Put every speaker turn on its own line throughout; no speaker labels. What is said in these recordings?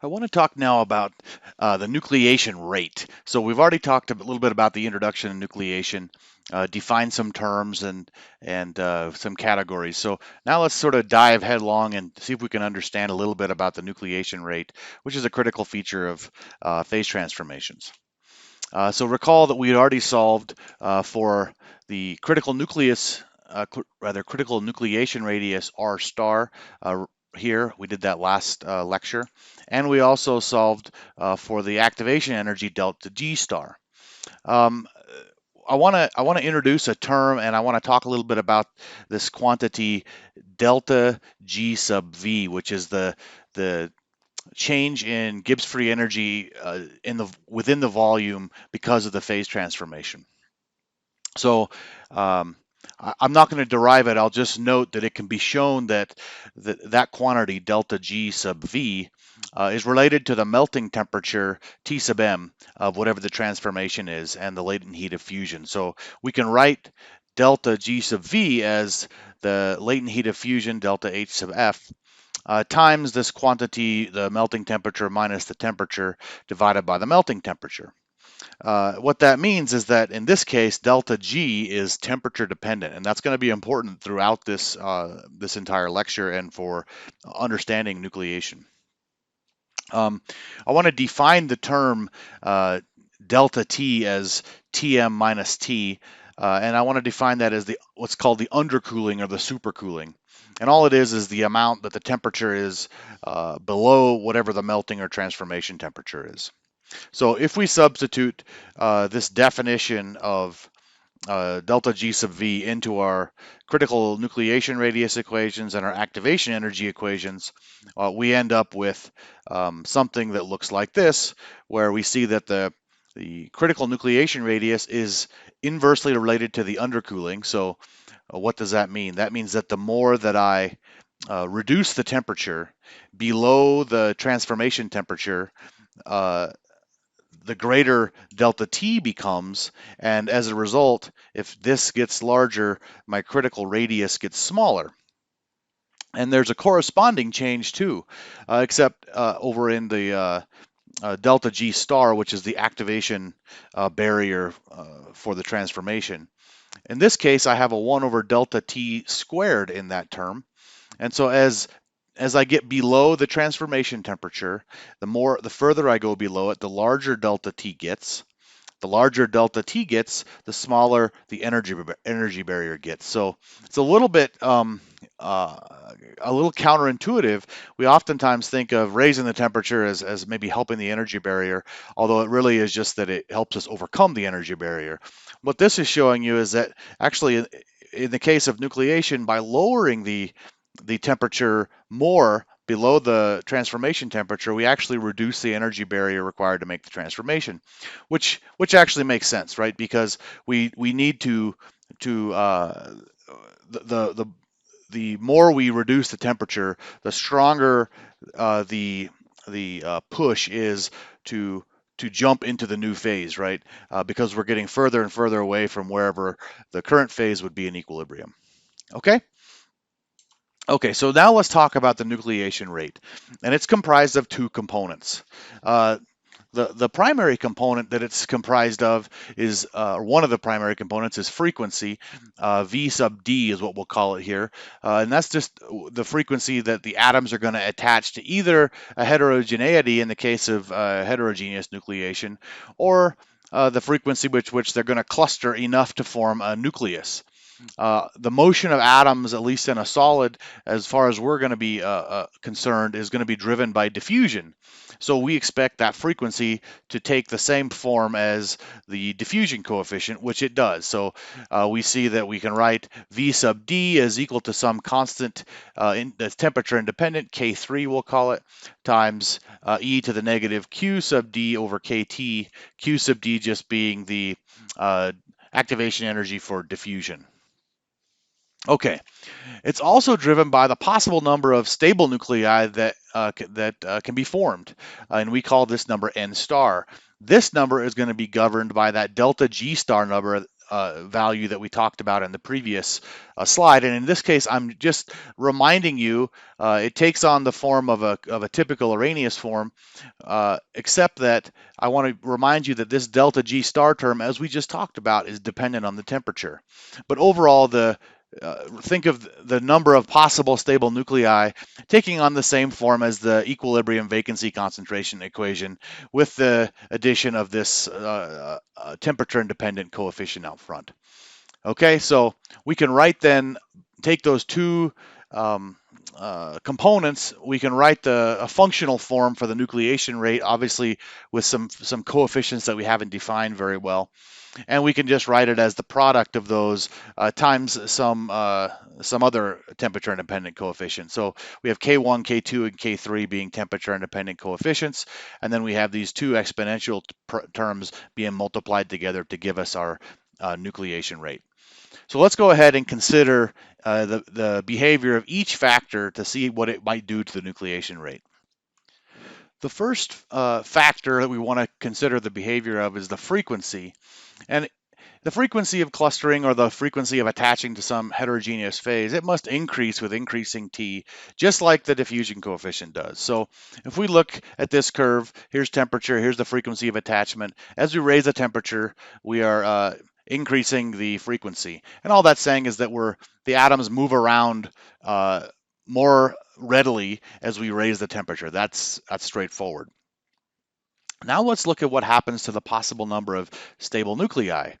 I want to talk now about the nucleation rate. So we've already talked a little bit about the introduction of nucleation, defined some terms and some categories. So now let's sort of dive headlong and see if we can understand a little bit about the nucleation rate, which is a critical feature of phase transformations. So recall that we had already solved for the critical nucleus, rather critical nucleation radius r star here. We did that last lecture. And we also solved for the activation energy delta G star. Um, I want to introduce a term, and I want to talk a little bit about this quantity delta G sub V, which is the change in Gibbs free energy within the volume because of the phase transformation. So um, I'm not going to derive it. I'll just note that it can be shown that that quantity delta G sub V is related to the melting temperature T sub m of whatever the transformation is and the latent heat of fusion. So we can write delta G sub V as the latent heat of fusion delta H sub F times this quantity, the melting temperature minus the temperature divided by the melting temperature. What that means is that in this case, delta G is temperature dependent, and that's going to be important throughout this entire lecture and for understanding nucleation. I want to define the term delta T as Tm minus T, and I want to define that as what's called the undercooling or the supercooling. And all it is the amount that the temperature is below whatever the melting or transformation temperature is. So if we substitute this definition of delta G sub V into our critical nucleation radius equations and our activation energy equations, we end up with something that looks like this, where we see that the critical nucleation radius is inversely related to the undercooling. So what does that mean? That means that the more that I reduce the temperature below the transformation temperature, uh, the greater delta T becomes, and as a result, if this gets larger, my critical radius gets smaller. And there's a corresponding change too, except over in the delta G star, which is the activation barrier for the transformation. In this case, I have a 1 over delta T squared in that term. And so as I get below the transformation temperature, the further I go below it, the larger delta T gets. The larger delta T gets, the smaller the energy barrier gets. So it's a little counterintuitive. We oftentimes think of raising the temperature as maybe helping the energy barrier, although it really is just that it helps us overcome the energy barrier. What this is showing you is that actually in the case of nucleation, by lowering the temperature more below the transformation temperature, we actually reduce the energy barrier required to make the transformation, which actually makes sense, right? Because we need to the the more we reduce the temperature, the stronger the push is to jump into the new phase, right? Because we're getting further and further away from wherever the current phase would be in equilibrium. Okay. Okay, so now let's talk about the nucleation rate, and it's comprised of two components. Uh, the primary component that it's comprised of is one of the primary components is frequency. V sub d is what we'll call it here, and that's just the frequency that the atoms are going to attach to either a heterogeneity in the case of heterogeneous nucleation, or the frequency which they're going to cluster enough to form a nucleus. The motion of atoms, at least in a solid, as far as we're going to be concerned, is going to be driven by diffusion. So we expect that frequency to take the same form as the diffusion coefficient, which it does. So we see that we can write V sub d is equal to some constant that's temperature independent, K3 we'll call it, times e to the negative Q sub d over KT, Q sub d just being the activation energy for diffusion. Okay, it's also driven by the possible number of stable nuclei that can be formed, and we call this number n star. This number is going to be governed by that delta G star number value that we talked about in the previous slide. And in this case, I'm just reminding you, it takes on the form of a typical Arrhenius form, except that I want to remind you that this delta G star term, as we just talked about, is dependent on the temperature. But overall, think of the number of possible stable nuclei taking on the same form as the equilibrium vacancy concentration equation with the addition of this temperature independent coefficient out front. Okay, so we can write then, take those two components, we can write a functional form for the nucleation rate, obviously with some coefficients that we haven't defined very well. And we can just write it as the product of those times some other temperature independent coefficient. So we have K1, K2, and K3 being temperature independent coefficients, and then we have these two exponential terms being multiplied together to give us our nucleation rate. So let's go ahead and consider the behavior of each factor to see what it might do to the nucleation rate. The first factor that we want to consider the behavior of is the frequency. And the frequency of clustering, or the frequency of attaching to some heterogeneous phase, it must increase with increasing T, just like the diffusion coefficient does. So if we look at this curve, here's temperature, here's the frequency of attachment. As we raise the temperature, we are increasing the frequency. And all that's saying is that the atoms move around more readily as we raise the temperature. That's straightforward. Now let's look at what happens to the possible number of stable nuclei.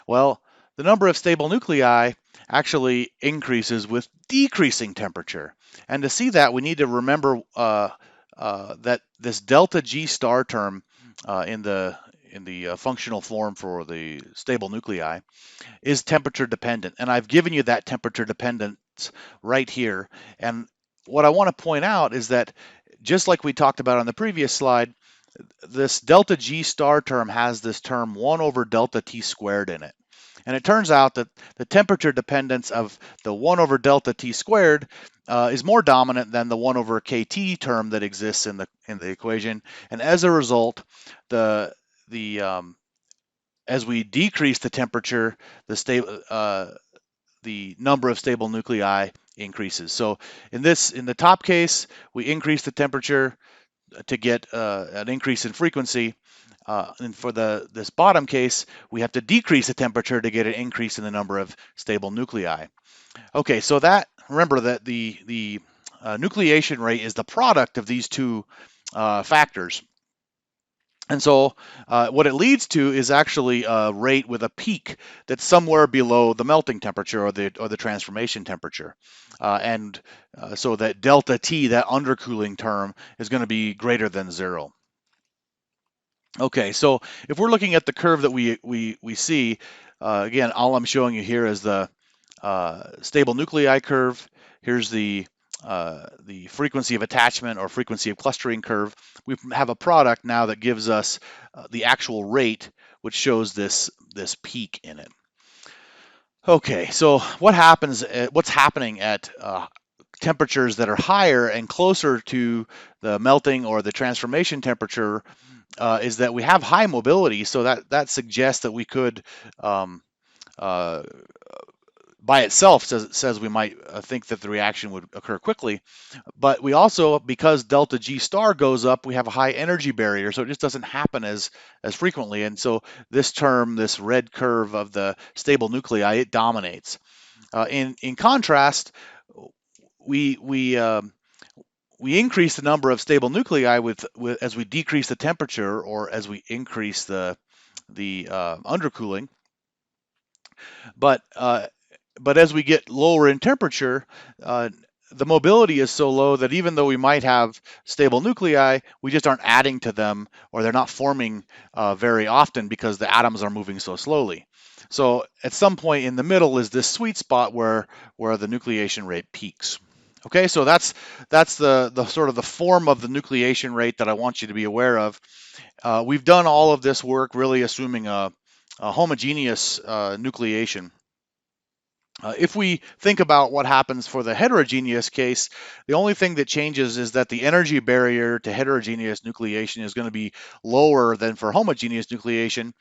Well, the number of stable nuclei actually increases with decreasing temperature. And to see that, we need to remember that this delta G star term in the functional form for the stable nuclei is temperature dependent. And I've given you that temperature dependence right here. And what I want to point out is that, just like we talked about on the previous slide, this delta G star term has this term 1 over delta T squared in it. And it turns out that the temperature dependence of the 1 over delta T squared is more dominant than the 1 over KT term that exists in the equation. And as a result, as we decrease the temperature, the number of stable nuclei increases. So in the top case, we increase the temperature to get an increase in frequency. And for this bottom case, we have to decrease the temperature to get an increase in the number of stable nuclei. Okay, so remember that the nucleation rate is the product of these two factors. And so what it leads to is actually a rate with a peak that's somewhere below the melting temperature or the transformation temperature. So that delta T, that undercooling term, is going to be greater than 0. Okay, so if we're looking at the curve that we see, again, all I'm showing you here is the stable nuclei curve. Here's the frequency of attachment or frequency of clustering curve. We have a product now that gives us the actual rate, which shows this peak in it. Okay, so what's happening at temperatures that are higher and closer to the melting or the transformation temperature is that we have high mobility. So that suggests that we could by itself says we might think that the reaction would occur quickly, but we also, because delta G star goes up, we have a high energy barrier, so it just doesn't happen as frequently. And so this term, this red curve of the stable nuclei, it dominates. In contrast, we increase the number of stable nuclei as we decrease the temperature or as we increase the undercooling. But as we get lower in temperature, the mobility is so low that even though we might have stable nuclei, we just aren't adding to them, or they're not forming very often because the atoms are moving so slowly. So at some point in the middle is this sweet spot where the nucleation rate peaks. Okay, so that's the sort of the form of the nucleation rate that I want you to be aware of. We've done all of this work really assuming a homogeneous nucleation. If we think about what happens for the heterogeneous case, the only thing that changes is that the energy barrier to heterogeneous nucleation is going to be lower than for homogeneous nucleation.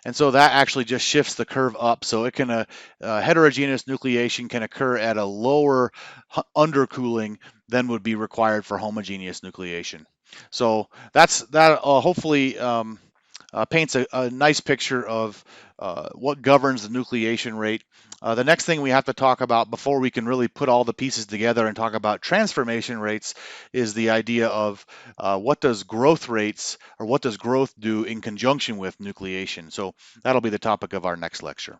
And so that actually just shifts the curve up. So it can, heterogeneous nucleation can occur at a lower undercooling than would be required for homogeneous nucleation. So that hopefully paints a nice picture of what governs the nucleation rate. The next thing we have to talk about before we can really put all the pieces together and talk about transformation rates is the idea of what does growth rates or what does growth do in conjunction with nucleation. So that'll be the topic of our next lecture.